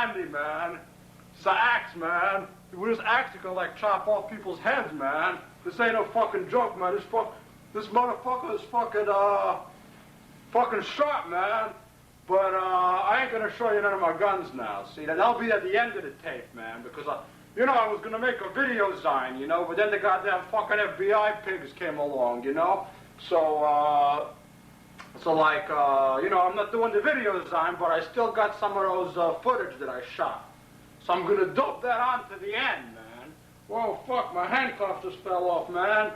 Andy, man. It's an axe, man. With this axe, you can, like, chop off people's heads, man. This ain't no fucking joke, man. This motherfucker is fucking sharp, man. But, I ain't gonna show you none of my guns now. See, that'll be at the end of the tape, man, because, you know, I was gonna make a video zine, you know, but then the goddamn fucking FBI pigs came along, you know? So like, you know, I'm not doing the video zine, but I still got some of those footage that I shot. So I'm gonna dope that on to the end, man. Whoa, fuck, my handcuffs just fell off, man.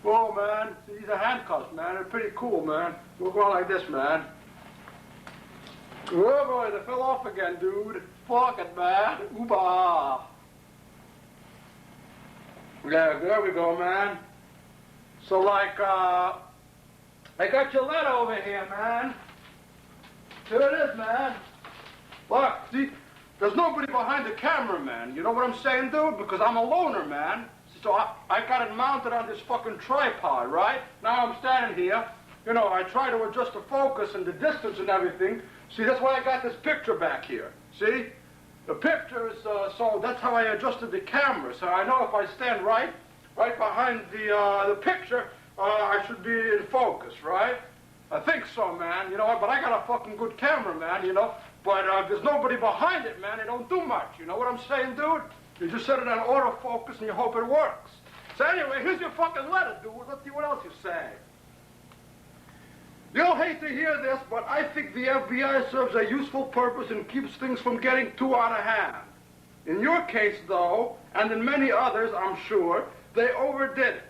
Whoa, man, these are handcuffs, man. They're pretty cool, man. We're going like this, man. Oh, boy, they fell off again, dude. Fuck it, man. Ooba. Yeah, there we go, man. So, like, I got your letter over here, man. Here it is, man. Look, see, there's nobody behind the camera, man. You know what I'm saying, dude? Because I'm a loner, man. So I got it mounted on this fucking tripod, right? Now I'm standing here. You know, I try to adjust the focus and the distance and everything. See, that's why I got this picture back here. See? The picture is, so that's how I adjusted the camera. So I know if I stand right behind the picture, I should be in focus, right? I think so, man. You know what? But I got a fucking good camera, man, you know? But there's nobody behind it, man. It don't do much. You know what I'm saying, dude? You just set it on autofocus and you hope it works. So anyway, here's your fucking letter, dude. Let's see what else you say. You'll hate to hear this, but I think the FBI serves a useful purpose and keeps things from getting too out of hand. In your case, though, and in many others, I'm sure, they overdid it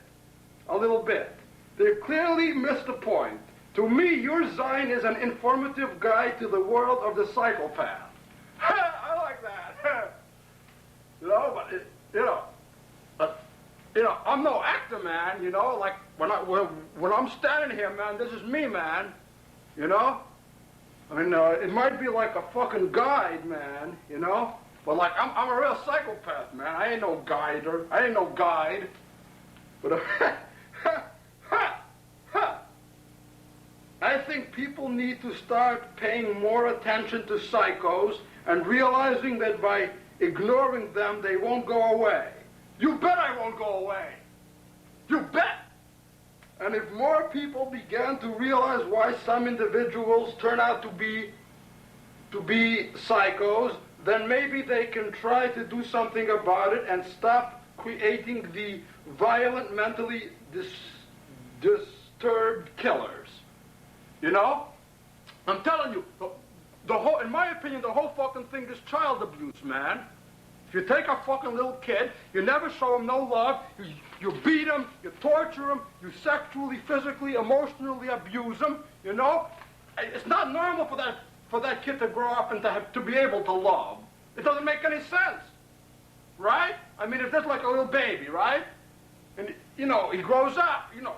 a little bit. They clearly missed the point. To me, your zine is an informative guide to the world of the psychopath. I like that. You know, but you know, I'm no actor, man. You know, like when I'm standing here, man, this is me, man. You know, I mean, it might be like a fucking guide, man. You know, but like I'm a real psychopath, man. I ain't no guider. I ain't no guide. But I think people need to start paying more attention to psychos and realizing that by ignoring them, they won't go away. You bet I won't go away. You bet. And if more people began to realize why some individuals turn out to be psychos, then maybe they can try to do something about it and stop creating the violent, mentally disturbed killers. You know? I'm telling you, the whole, in my opinion, the whole fucking thing is child abuse, man. If you take a fucking little kid, you never show him no love, you beat him, you torture him, you sexually, physically, emotionally abuse him, you know? It's not normal for that kid to grow up and to be able to love. It doesn't make any sense, right? I mean, if that's like a little baby, right? And, you know, he grows up, you know,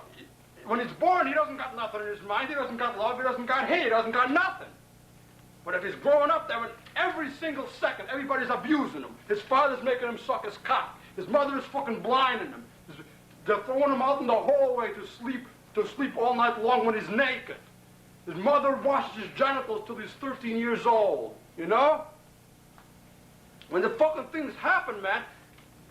when he's born, he doesn't got nothing in his mind, he doesn't got love, he doesn't got hate, he doesn't got nothing. But if he's growing up there, every single second, everybody's abusing him. His father's making him suck his cock. His mother is fucking blinding him. They're throwing him out in the hallway to sleep all night long when he's naked. His mother washes his genitals till he's 13 years old, you know? When the fucking things happen, man,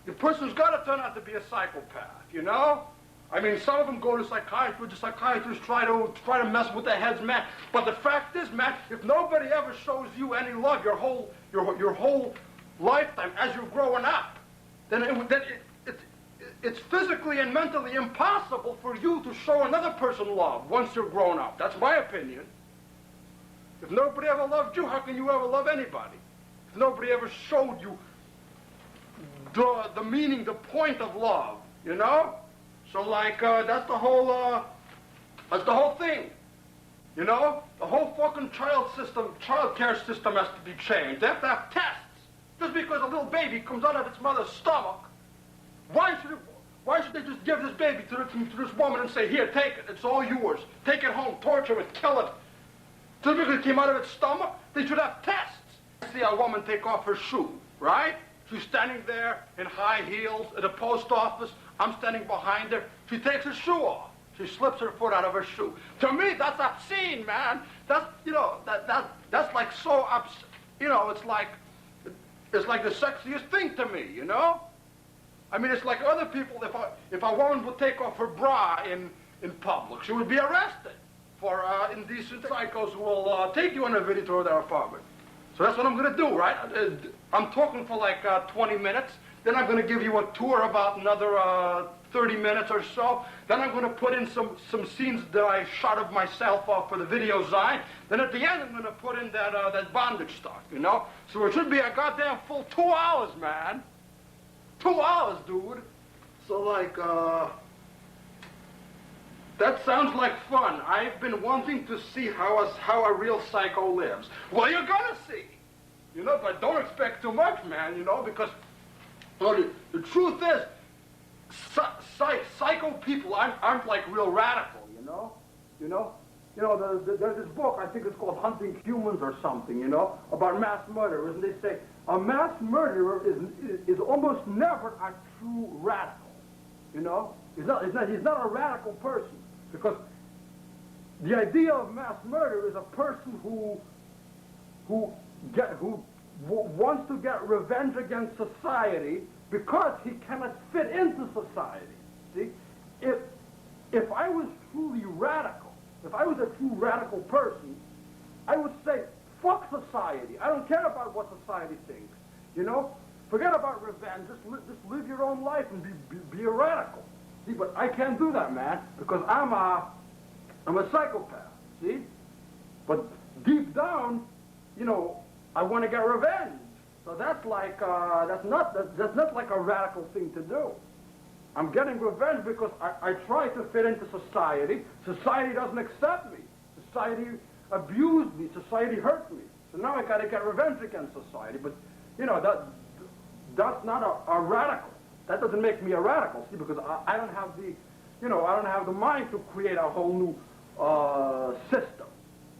the person's got to turn out to be a psychopath, you know? I mean, some of them go to psychiatrists. The psychiatrists try to mess with their heads, man. But the fact is, man, if nobody ever shows you any love your whole lifetime as you're growing up, then it's physically and mentally impossible for you to show another person love once you're grown up. That's my opinion. If nobody ever loved you, how can you ever love anybody? If nobody ever showed you the meaning, the point of love, you know? So, like, that's the whole thing, you know? The whole fucking child care system has to be changed. They have to have tests. Just because a little baby comes out of its mother's stomach, why should they just give this baby to this woman and say, here, take it, it's all yours. Take it home, torture it, kill it. Just because it came out of its stomach, they should have tests. I see a woman take off her shoe, right? She's standing there in high heels at the post office. I'm standing behind her. She takes her shoe off. She slips her foot out of her shoe. To me, that's obscene, man. That's, you know, that's like so obscene. You know, it's like is like the sexiest thing to me, you know? I mean, it's like other people, if a woman would take off her bra in public, she would be arrested for indecent psychos who will take you on a video to their apartment. So that's what I'm going to do, right? I'm talking for like 20 minutes. Then I'm going to give you a tour about another 30 minutes or so. Then I'm going to put in some scenes that I shot of myself for the video Zine. Then at the end, I'm going to put in that bondage stuff, you know? So it should be a goddamn full 2 hours, man. 2 hours, dude. So, like, that sounds like fun. I've been wanting to see how a real psycho lives. Well, you're gonna see. You know, but don't expect too much, man, you know, because, well, the truth is, psycho people aren't like real radical, you know? There's this book, I think it's called Hunting Humans or something, you know, about mass murderers, and they say a mass murderer is almost never a true radical, you know? He's not a radical person, because the idea of mass murder is a person who wants to get revenge against society because he cannot fit into society. See, if I was truly radical, if I was a true radical person, I would say, fuck society. I don't care about what society thinks. You know? Forget about revenge. Just live your own life and be a radical. See, but I can't do that, man, because I'm a psychopath. See? But deep down, you know, I want to get revenge. So that's like that's not like a radical thing to do. I'm getting revenge because I try to fit into society. Society doesn't accept me. Society abused me. Society hurt me. So now I got to get revenge against society. But you know that's not a radical. That doesn't make me a radical. See, because I don't have the mind to create a whole new system.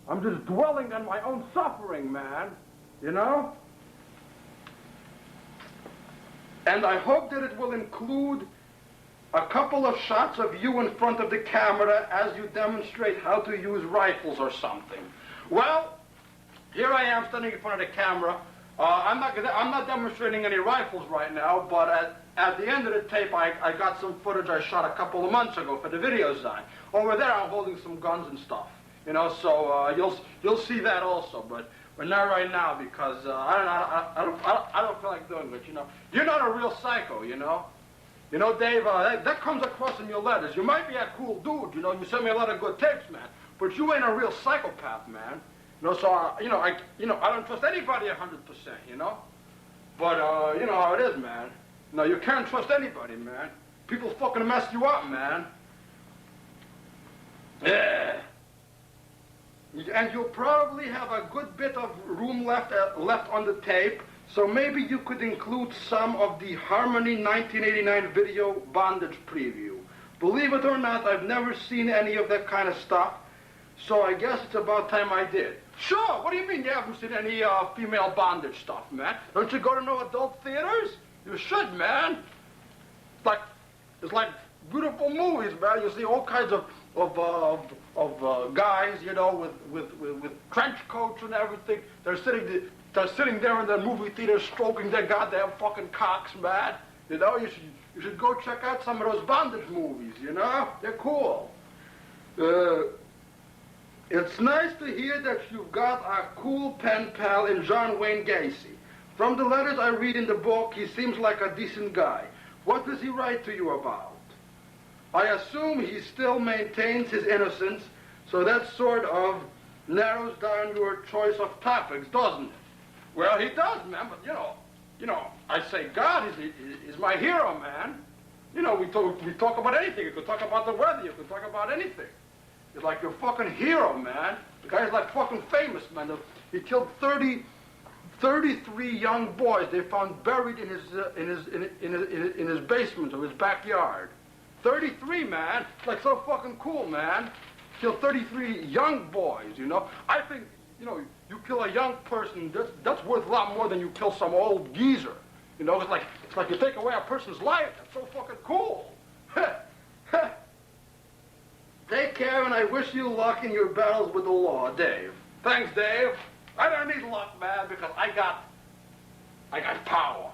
I'm just dwelling on my own suffering, man. You know. And I hope that it will include a couple of shots of you in front of the camera as you demonstrate how to use rifles or something. Well, here I am standing in front of the camera. I'm not demonstrating any rifles right now, but at the end of the tape, I got some footage I shot a couple of months ago for the video Zine. Over there, I'm holding some guns and stuff. You know, so you'll see that also, but not right now because I don't feel like doing it. You know, you're not a real psycho. You know, Dave. That comes across in your letters. You might be a cool dude. You know, you send me a lot of good tapes, man. But you ain't a real psychopath, man. You know, so I don't trust anybody 100%. You know, but you know how it is, man. No, you can't trust anybody, man. People fucking mess you up, man. Yeah. And you'll probably have a good bit of room left on the tape, so maybe you could include some of the Harmony 1989 video bondage preview. Believe it or not, I've never seen any of that kind of stuff, so I guess it's about time I did. Sure, what do you mean you haven't seen any female bondage stuff, man? Don't you go to no adult theaters? You should, man. It's like beautiful movies, man. You see all kinds of guys, you know, with trench coats and everything. They're sitting there in the movie theater stroking their goddamn fucking cocks, man. You know, you should go check out some of those bondage movies, you know? They're cool. It's nice to hear that you've got a cool pen pal in John Wayne Gacy. From the letters I read in the book, he seems like a decent guy. What does he write to you about? I assume he still maintains his innocence, so that sort of narrows down your choice of topics, doesn't it? Well, he does, man, but you know, I say God is my hero, man. You know, we talk about anything. You could talk about the weather. You could talk about anything. He's like your fucking hero, man. The guy's like fucking famous, man. He killed 33 young boys they found buried in his basement or his backyard. 33, man. It's like so fucking cool, man. Kill 33 young boys, you know. I think, you know, you kill a young person, that's worth a lot more than you kill some old geezer. You know, it's like you take away a person's life. That's so fucking cool. Take care, and I wish you luck in your battles with the law, Dave. Thanks, Dave. I don't need luck, man, because I got I got power.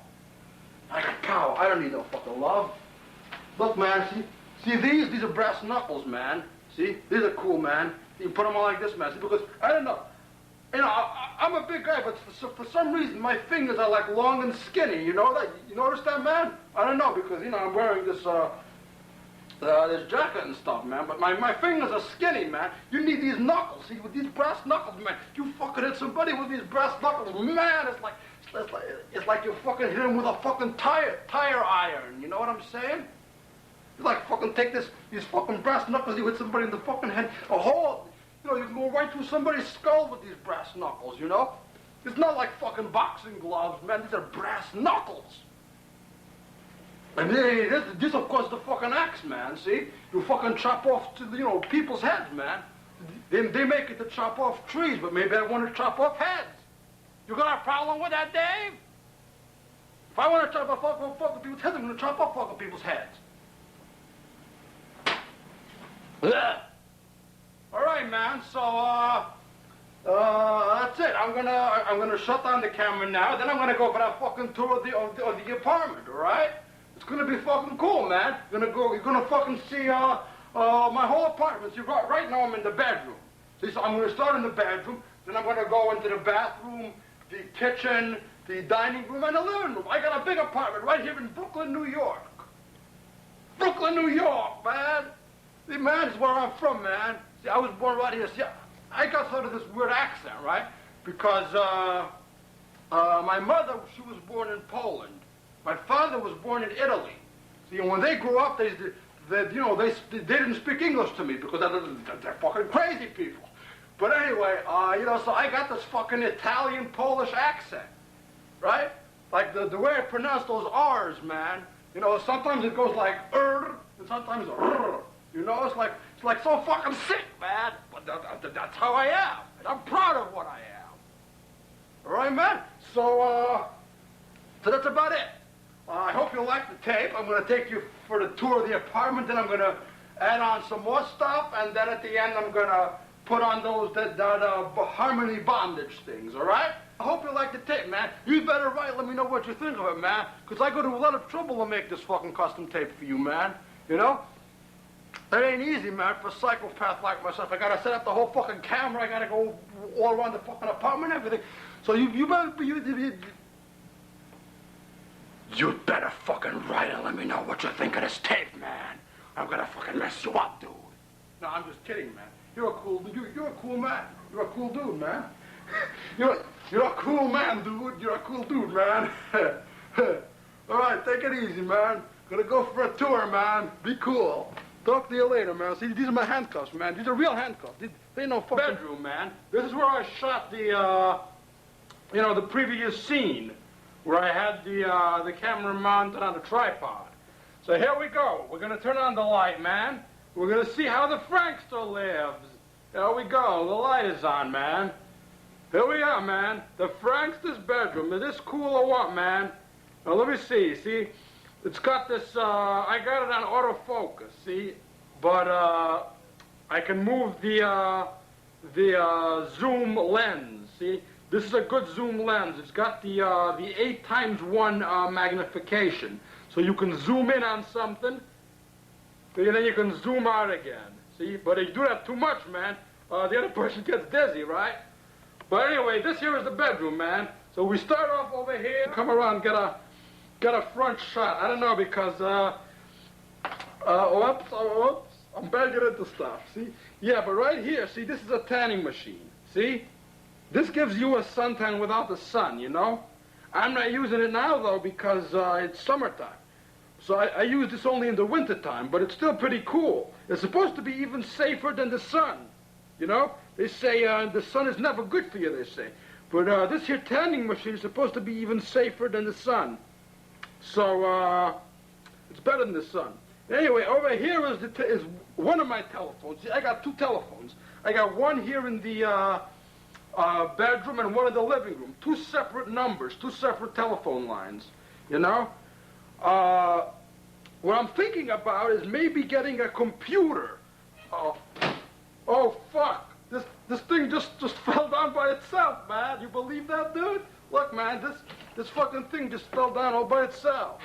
I got power. I don't need no fucking love. Look, man, see these are brass knuckles, man. See, these are cool, man. You put them on like this, man. See, because, I don't know. You know, I'm a big guy, but for some reason, my fingers are like long and skinny. You know that? You notice that, man? I don't know, because, you know, I'm wearing this jacket and stuff, man. But my fingers are skinny, man. You need these knuckles. See, with these brass knuckles, man. You fucking hit somebody with these brass knuckles, man. It's like you fucking hit him with a fucking tire iron. You know what I'm saying? You like fucking take these fucking brass knuckles, you hit somebody in the fucking head, a hole. You know, you can go right through somebody's skull with these brass knuckles, you know? It's not like fucking boxing gloves, man. These are brass knuckles. And this of course, the fucking axe, man, see? You fucking chop off, you know, people's heads, man. They make it to chop off trees, but maybe I want to chop off heads. You got a problem with that, Dave? If I want to chop off fucking people's heads, I'm going to chop off fucking people's heads. Yeah. All right, man. So that's it. I'm gonna shut down the camera now. Then I'm gonna go for that fucking tour of the apartment. All right? It's gonna be fucking cool, man. You're gonna fucking see my whole apartment. See, right now I'm in the bedroom. See, so I'm gonna start in the bedroom. Then I'm gonna go into the bathroom, the kitchen, the dining room, and the living room. I got a big apartment right here in Brooklyn, New York. Brooklyn, New York, man. See, man, it's where I'm from, man. See, I was born right here. See, I got sort of this weird accent, right? Because my mother, she was born in Poland. My father was born in Italy. See, and when they grew up, they didn't speak English to me because they're fucking crazy people. But anyway, you know, so I got this fucking Italian Polish accent, right? Like the way I pronounce those R's, man. You know, sometimes it goes like and sometimes You know, it's like so fucking sick, man. But that's how I am. And I'm proud of what I am. All right, man? So that's about it. I hope you like the tape. I'm going to take you for the tour of the apartment. Then I'm going to add on some more stuff. And then at the end, I'm going to put on those harmony bondage things, all right? I hope you like the tape, man. You better write. Let me know what you think of it, man. Because I go to a lot of trouble to make this fucking custom tape for you, man. You know? That ain't easy, man, for a psychopath like myself. I gotta set up the whole fucking camera. I gotta go all around the fucking apartment and everything. So you better fucking write and let me know what you think of this tape, man. I'm gonna fucking mess you up, dude. No, I'm just kidding, man. You're a cool man. You're a cool dude, man. You're a cool man, dude. You're a cool dude, man. All right, take it easy, man. Gonna go for a tour, man. Be cool. Talk to you later, man. See, these are my handcuffs, man. These are real handcuffs. They no fucking bedroom, man. This is where I shot the, the previous scene, where I had the camera mounted on the tripod. So here we go. We're gonna turn on the light, man. We're gonna see how the Frankster lives. There we go. The light is on, man. Here we are, man. The Frankster's bedroom. Is this cool or what, man? Now let me see. See. It's got this, I got it on autofocus, see? But, I can move the zoom lens, see? This is a good zoom lens. It's got the 8x1 magnification. So you can zoom in on something, and then you can zoom out again, see? But if you do that too much, man, the other person gets dizzy, right? But anyway, this here is the bedroom, man. So we start off over here, come around, get a front shot. I don't know because, oops, I'm banging into stuff, see? Yeah, but right here, see, this is a tanning machine, see? This gives you a suntan without the sun, you know? I'm not using it now, though, because it's summertime. So I use this only in the wintertime, but it's still pretty cool. It's supposed to be even safer than the sun, you know? They say the sun is never good for you, they say. But this here tanning machine is supposed to be even safer than the sun. So, it's better than the sun. Anyway, over here is one of my telephones. See, I got two telephones. I got one here in the bedroom and one in the living room. Two separate numbers, two separate telephone lines, you know? What I'm thinking about is maybe getting a computer. Oh, fuck. This thing just fell down by itself, man. You believe that, dude? Look, man, This fucking thing just fell down all by itself.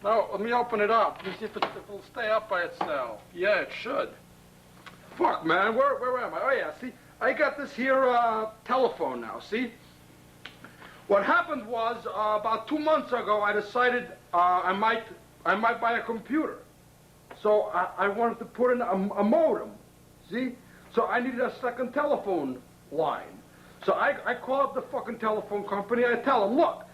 Now, let me open it up. Let me see if it'll stay up by itself. Yeah, it should. Fuck, man, where am I? Oh, yeah, see, I got this here telephone now, see? What happened was, about 2 months ago, I decided I might buy a computer. So I wanted to put in a modem, see? So I needed a second telephone line. So I call up the fucking telephone company. I tell them, look,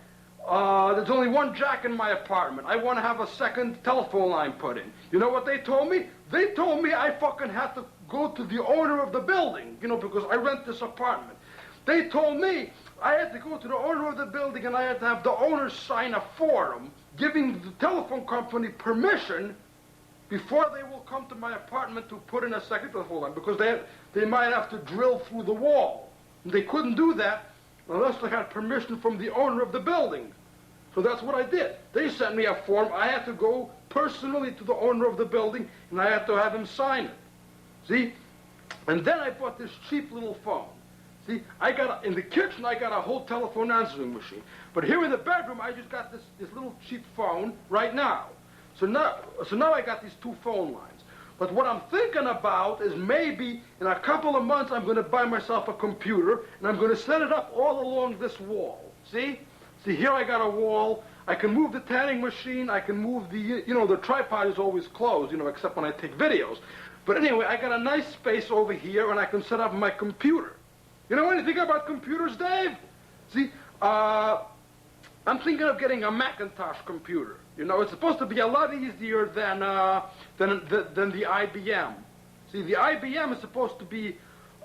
there's only one jack in my apartment. I want to have a second telephone line put in. You know what they told me? They told me I fucking had to go to the owner of the building, you know, because I rent this apartment. They told me I had to go to the owner of the building and I had to have the owner sign a form giving the telephone company permission before they will come to my apartment to put in a second telephone line, because they might have to drill through the wall. And they couldn't do that unless they had permission from the owner of the building. So that's what I did. They sent me a form. I had to go personally to the owner of the building, and I had to have him sign it. See? And then I bought this cheap little phone. See, in the kitchen, I got a whole telephone answering machine. But here in the bedroom, I just got this little cheap phone right now. So now I got these two phone lines. But what I'm thinking about is maybe in a couple of months I'm going to buy myself a computer and I'm going to set it up all along this wall. See? See, here I got a wall. I can move the tanning machine. I can move the tripod is always closed, except when I take videos. But anyway, I got a nice space over here and I can set up my computer. You know anything about computers, Dave? See, I'm thinking of getting a Macintosh computer. It's supposed to be a lot easier than the IBM. See, the IBM is supposed to be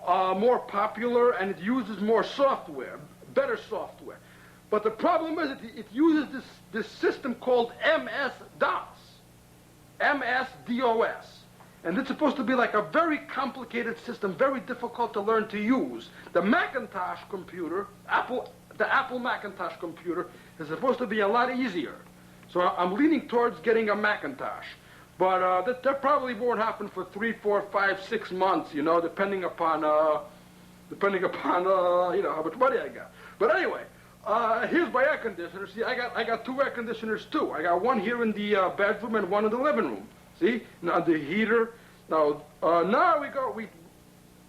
more popular and it uses more software, better software. But the problem is it uses this system called MS-DOS, MS-DOS. And it's supposed to be like a very complicated system, very difficult to learn to use. The Macintosh computer, the Apple Macintosh computer, is supposed to be a lot easier. So I'm leaning towards getting a Macintosh. But that probably won't happen for 3, 4, 5, 6 months, depending upon how much money I got. But anyway, here's my air conditioner. See, I got 2 air conditioners too. I got one here in the bedroom and one in the living room. See, now the heater. Now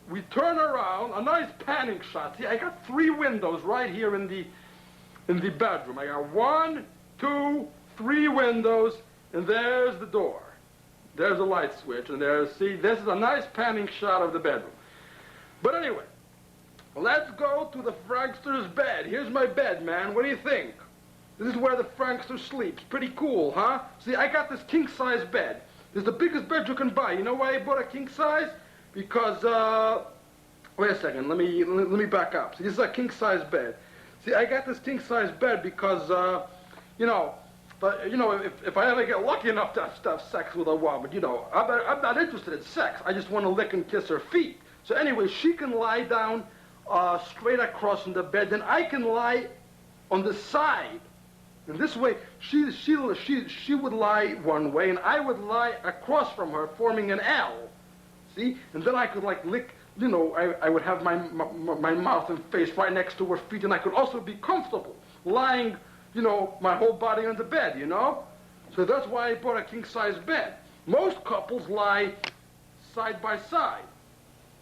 we turn around, a nice panning shot. See, I got 3 windows right here in the bedroom. I got 1, 2, 3 windows, and there's the door. There's a light switch, and see, this is a nice panning shot of the bedroom. But anyway, let's go to the Frankster's bed. Here's my bed, man. What do you think? This is where the Frankster sleeps. Pretty cool, huh? See, I got this king-size bed. This is the biggest bed you can buy. You know why I bought a king-size? Because, wait a second, let me back up. See, this is a king-size bed. See, I got this king-size bed because, if I ever get lucky enough to have sex with a woman, I'm not interested in sex. I just want to lick and kiss her feet. So anyway, she can lie down straight across in the bed, then I can lie on the side. And this way, she would lie one way, and I would lie across from her, forming an L. See? And then I could, lick, I would have my mouth and face right next to her feet, and I could also be comfortable lying, my whole body on the bed, So that's why I bought a king-size bed. Most couples lie side by side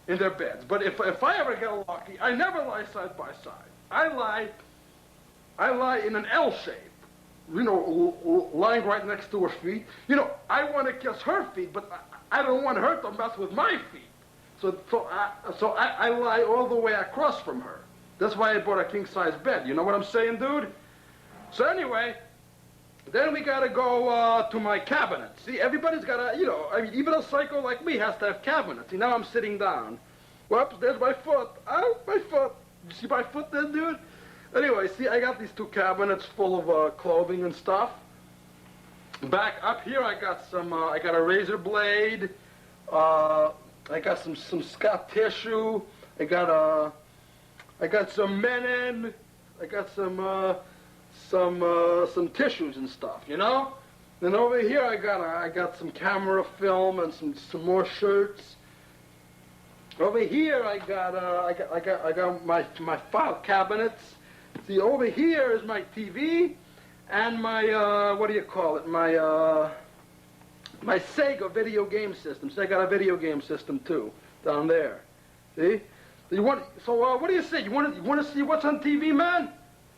in their beds. But if I ever get lucky, I never lie side by side. I lie in an L shape. Lying right next to her feet. I want to kiss her feet, but I don't want her to mess with my feet. So I lie all the way across from her. That's why I bought a king-size bed. You know what I'm saying, dude? So anyway, then we got to go to my cabinet. See, everybody's got to, even a psycho like me has to have cabinets. See, now I'm sitting down. Whoops, there's my foot. Ow, my foot. You see my foot there, dude? Anyway, see, I got these 2 cabinets full of clothing and stuff. Back up here, I got I got a razor blade. I got some Scott tissue. I got some Menon. I got some tissues and stuff, Then over here, I got some camera film and some more shirts. Over here, I got my file cabinets. See, over here is my TV and my, what do you call it? My Sega video game system. So I got a video game system too, down there. See? So what do you say? You want to see what's on TV, man?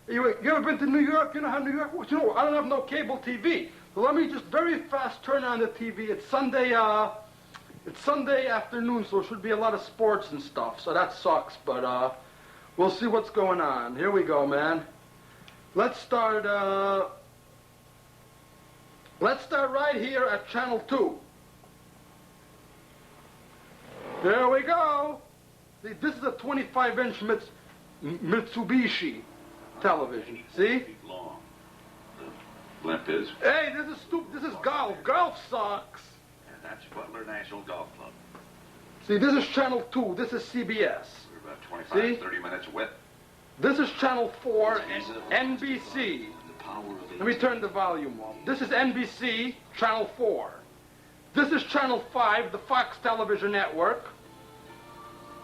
You ever been to New York? You know how New York works? You know, I don't have no cable TV. So let me just very fast turn on the TV. It's Sunday afternoon, so it should be a lot of sports and stuff. So that sucks, but we'll see what's going on. Here we go, man. Let's start right here at channel 2. There we go. See, this is a 25-inch Mitsubishi television. See? Long. The blimp is. Hey, this is stupid. This is golf. Golf sucks. And that's Butler National Golf Club. See, this is channel 2. This is CBS. We're about 25, 30 minutes away. This is channel 4, NBC. Let me turn the volume up. This is NBC, channel 4. This is channel 5, the Fox Television Network.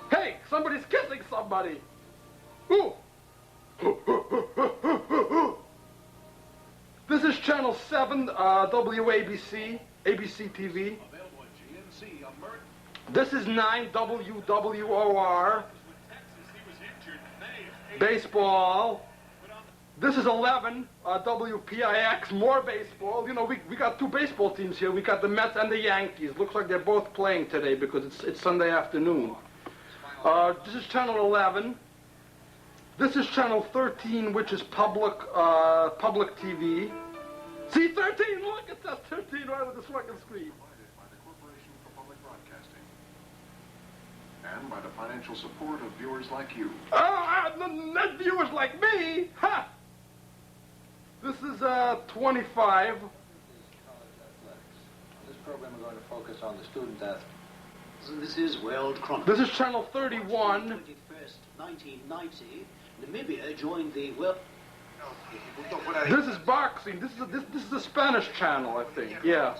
Hey, somebody's kissing somebody. Ooh. This is channel 7, WABC, ABC TV. This is 9, WWOR. Baseball. This is 11, WPIX, more baseball. You know, we got 2 baseball teams here. We got the Mets and the Yankees. Looks like they're both playing today because it's Sunday afternoon. This is channel 11. This is channel 13, which is public TV. See, 13, look, it says 13 right on this fucking screen. By the Corporation for Public Broadcasting. And by the financial support of viewers like you. Oh, not viewers like me, ha! This is 25. This program is going to focus on the student athletes. So this is World Chronicle. This is channel 31. 21st, 1990, Namibia joined the World. This is boxing. This is a Spanish channel, I think. Yeah.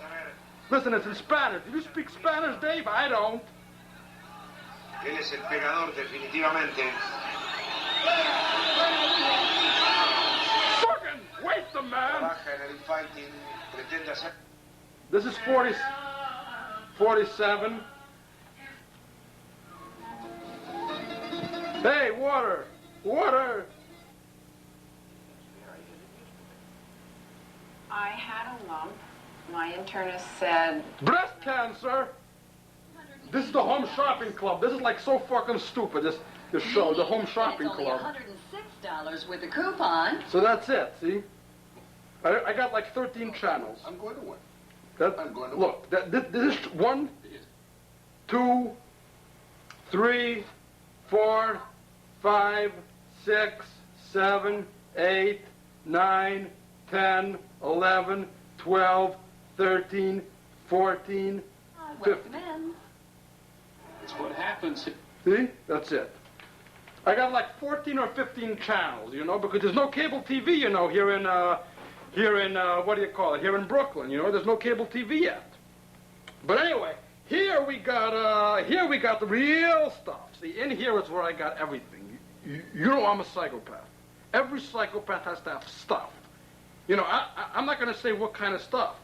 Listen, it's in Spanish. Do you speak Spanish, Dave? I don't. Él es el pegador, definitivamente. Fucking wait the man. Trabaja en el fighting, pretende hacer. This is 47. Hey, water! Water! I had a lump. My internist said... Breast cancer! This is the Home Shopping Club. This is like so fucking stupid, this show, the Home Shopping It's only Club. $106 with a coupon. So that's it, see? I got like 13 channels. I'm going to win. I'm going to look, this is 1, 2, 3, 4, 5, 6, 7, 8, 9, 10, 11, 12, 13, 14, 15. It's what happens. See? That's it. I got like 14 or 15 channels, you know, because there's no cable TV, you know, here in what do you call it? Here in Brooklyn, you know, there's no cable TV yet. But anyway, here we got the real stuff. See, in here is where I got everything. You know I'm a psychopath. Every psychopath has to have stuff. You know, I'm not going to say what kind of stuff,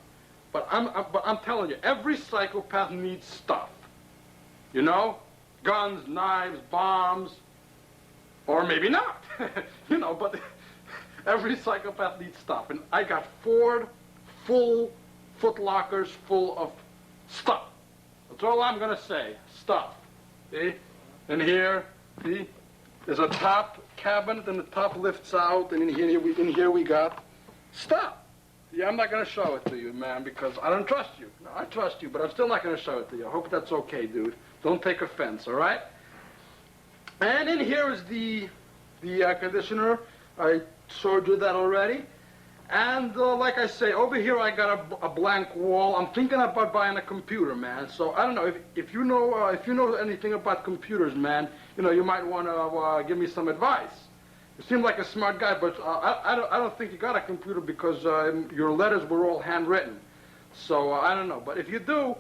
but I'm telling you, every psychopath needs stuff. You know, guns, knives, bombs, or maybe not. You know, but every psychopath needs stuff, and I got 4 full Foot Lockers full of stuff. That's all I'm going to say. Stuff. See? And here, see? There's a top cabinet, and the top lifts out, and in here we got stuff. Yeah, I'm not going to show it to you, man, because I don't trust you. No, I trust you, but I'm still not going to show it to you. I hope that's okay, dude. Don't take offense, all right? And in here is the air conditioner. I showed you that already. And like I say, over here I got a blank wall. I'm thinking about buying a computer, man. So I don't know if you know anything about computers, man. You know, you might want to give me some advice. You seem like a smart guy, but I don't think you got a computer because your letters were all handwritten. So I don't know. But if you do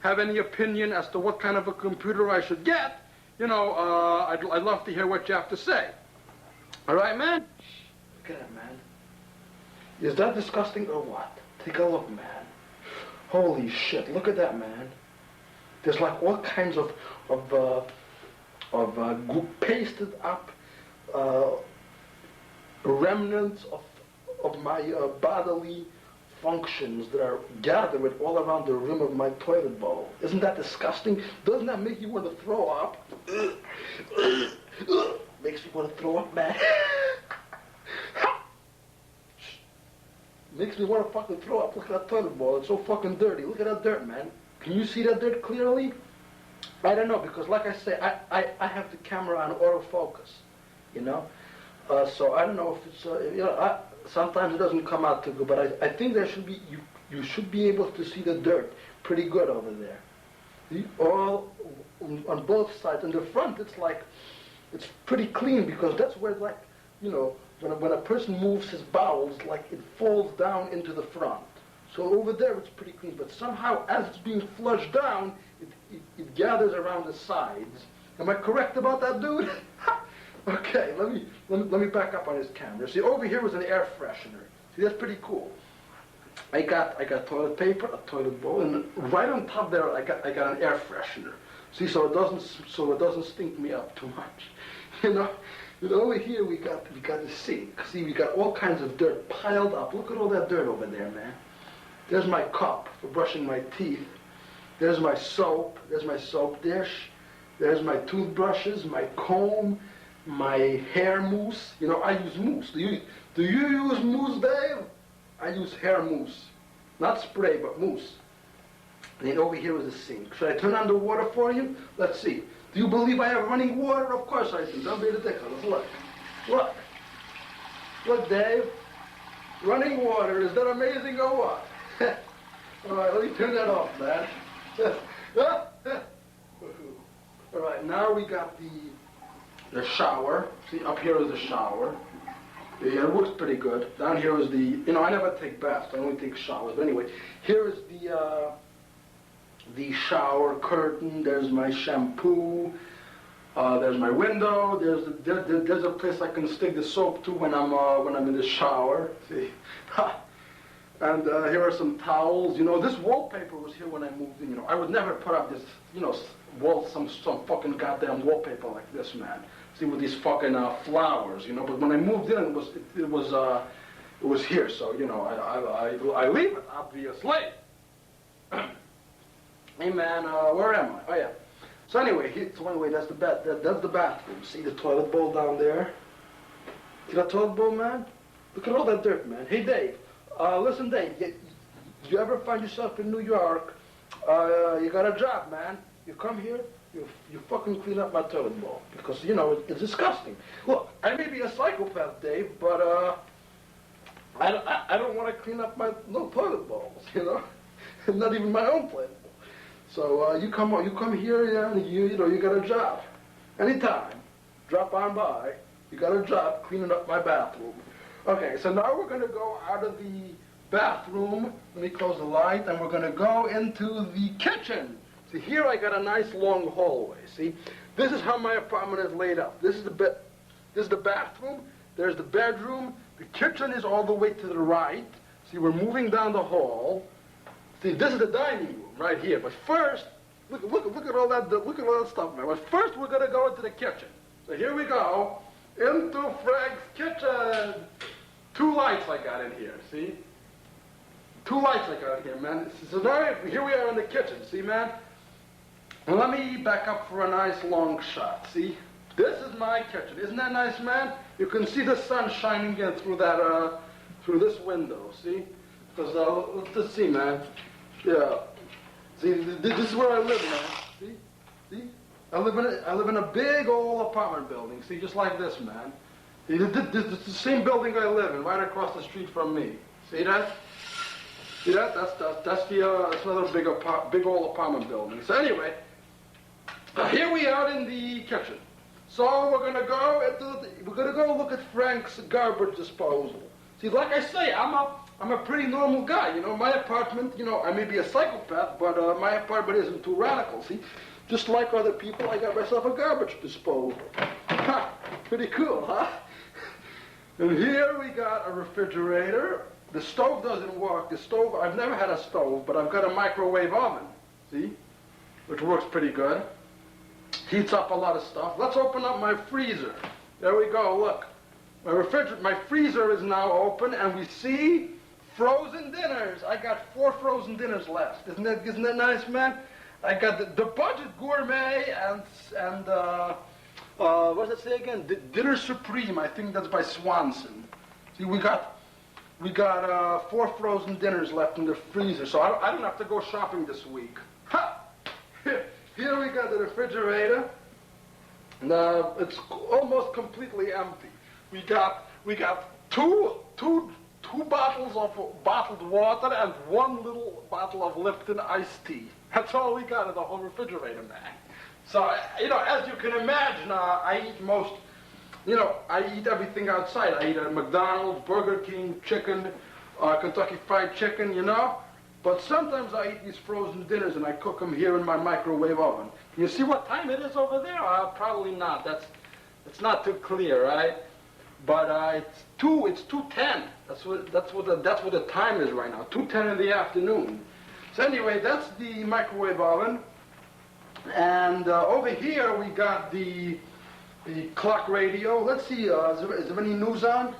have any opinion as to what kind of a computer I should get, you know, I'd love to hear what you have to say. All right, man? Look at that, man. Is that disgusting or what? Take a look, man. Holy shit, look at that, man. There's like all kinds of pasted up remnants of my bodily functions that are gathered all around the rim of my toilet bowl. Isn't that disgusting? Doesn't that make you want to throw up? Makes me want to throw up, man. Makes me want to fucking throw up. Look at that toilet bowl. It's so fucking dirty. Look at that dirt, man. Can you see that dirt clearly? I don't know, because like I say, I have the camera on autofocus, you know? So I don't know if it's, you know, sometimes it doesn't come out too good, but I think there should be, you should be able to see the dirt pretty good over there. All on both sides. In the front, it's like, it's pretty clean, because that's where, like, you know, when a person moves his bowels, like, it falls down into the front. So over there, it's pretty clean, but somehow, as it's being flushed down, it gathers around the sides. Am I correct about that, dude? Okay, let me back up on his camera. See, over here was an air freshener. See, that's pretty cool. I got toilet paper, a toilet bowl, and right on top there, I got an air freshener. See, so it doesn't stink me up too much, you know. And over here we got the sink. See, we got all kinds of dirt piled up. Look at all that dirt over there, man. There's my cup for brushing my teeth. There's my soap. There's my soap dish. There's my toothbrushes, my comb, my hair mousse. You know, I use mousse. Do you use mousse, Dave? I use hair mousse. Not spray, but mousse. And then over here is the sink. Should I turn on the water for you? Let's see. Do you believe I have running water? Of course I do. Don't be ridiculous. Look. Look. Look, Dave. Running water. Is that amazing or what? All right, let me turn that off, man. All right, now we got the shower. See, up here is the shower. Yeah, it works pretty good. Down here is the, you know, I never take baths. I only take showers. But anyway, here is the shower curtain. There's my shampoo. There's my window. There's a place I can stick the soap to when I'm in the shower. See, and here are some towels. You know, this wallpaper was here when I moved in. You know, I would never put up this, you know, some fucking goddamn wallpaper like this, man. See, with these fucking flowers, you know. But when I moved in, it was here. So you know, I leave it, obviously. Hey man, where am I? Oh yeah. So anyway, that's the bed. That's the bathroom. See the toilet bowl down there? See that toilet bowl, man? Look at all that dirt, man. Hey Dave, listen, Dave. You ever find yourself in New York? You got a job, man. You come here, you fucking clean up my toilet bowl, because you know it's disgusting. Look, I may be a psychopath, Dave, but I don't want to clean up my toilet bowls, you know, not even my own toilet bowl. So you come here, yeah, and you know you got a job. Anytime, drop on by. You got a job cleaning up my bathroom. Okay, so now we're gonna go out of the bathroom. Let me close the light, and we're gonna go into the kitchen. See, here I got a nice long hallway. See, this is how my apartment is laid up. This is the bathroom. There's the bedroom. The kitchen is all the way to the right. See, we're moving down the hall. See, this is the dining room right here. But first, look at all that. Look at all that stuff, man. But first, we're gonna go into the kitchen. So here we go into Frank's kitchen. 2 lights I got in here. See, 2 lights I got in here, man. So now here we are in the kitchen. See, man. And let me back up for a nice long shot. See, this is my kitchen. Isn't that nice, man? You can see the sun shining in through that through this window. See, because let's just see, man. Yeah. See, this is where I live, man. See? I live in a big old apartment building. See, just like this, man. See, this is the same building I live in, right across the street from me. See that? See that? That's another big old apartment building. So anyway, here we are in the kitchen. So we're gonna go look at Frank's garbage disposal. See, like I say, I'm a pretty normal guy, you know. My apartment, you know, I may be a psychopath, but my apartment isn't too radical, see. Just like other people, I got myself a garbage disposal. Ha! Pretty cool, huh? And here we got a refrigerator. The stove doesn't work. The stove, I've never had a stove, but I've got a microwave oven, see? Which works pretty good. Heats up a lot of stuff. Let's open up my freezer. There we go, look. My freezer is now open, and we see frozen dinners. I got 4 frozen dinners left. Isn't that nice, man? I got the Budget Gourmet and what does it say again? Dinner Supreme. I think that's by Swanson. See, we got 4 frozen dinners left in the freezer, so I don't have to go shopping this week. Ha! Here we got the refrigerator. And, it's almost completely empty. We got two bottles of bottled water and 1 little bottle of Lipton iced tea. That's all we got in the whole refrigerator, man. So, as you can imagine, I eat everything outside. I eat at McDonald's, Burger King, chicken, Kentucky Fried Chicken, But sometimes I eat these frozen dinners and I cook them here in my microwave oven. You see what time it is over there? Probably not. It's not too clear, right? But it's 2:10. That's what the time is right now. 2:10 in the afternoon. So anyway, that's the microwave oven. And over here we got the clock radio. Let's see, is there any news on?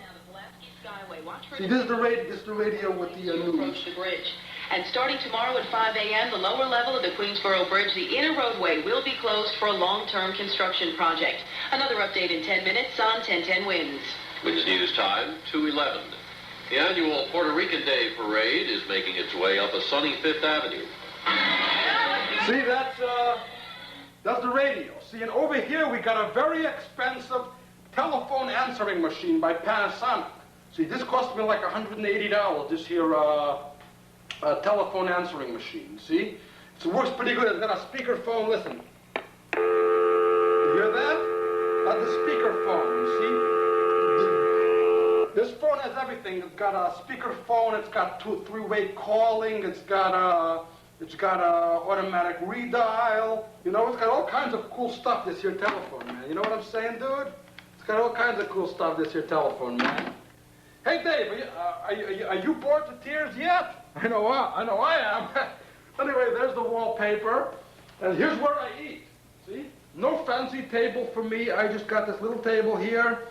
See, this is the radio with the news. Approach the bridge. And starting tomorrow at 5 a.m., the lower level of the Queensboro Bridge, the inner roadway, will be closed for a long-term construction project. Another update in 10 minutes on 1010 Wins. Wins News Time, 2:11. The annual Puerto Rican Day Parade is making its way up a sunny Fifth Avenue. See, that's the radio. See, and over here we got a very expensive telephone answering machine by Panasonic. See, this cost me like $180, this here telephone answering machine, see? So it works pretty good. It's got a speakerphone, listen. You hear that? That's the speakerphone, you see? This phone has everything. It's got a speakerphone, it's got 2-3-way calling, it's got a automatic redial, it's got all kinds of cool stuff, this here telephone, man. You know what I'm saying, dude? It's got all kinds of cool stuff, this here telephone, man. Hey, Dave, are you bored to tears yet? I know I am. Anyway, there's the wallpaper, and here's where I eat. See? No fancy table for me. I just got this little table here.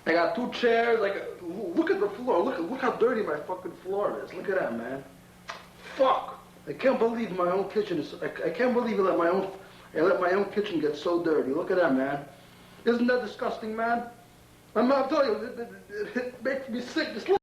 I got 2 chairs. Look at the floor. Look how dirty my fucking floor is. Look at that, man. Fuck. I can't believe my own kitchen is. I can't believe I let my own kitchen get so dirty. Look at that, man. Isn't that disgusting, man? I'm telling you, it makes me sick. Just look.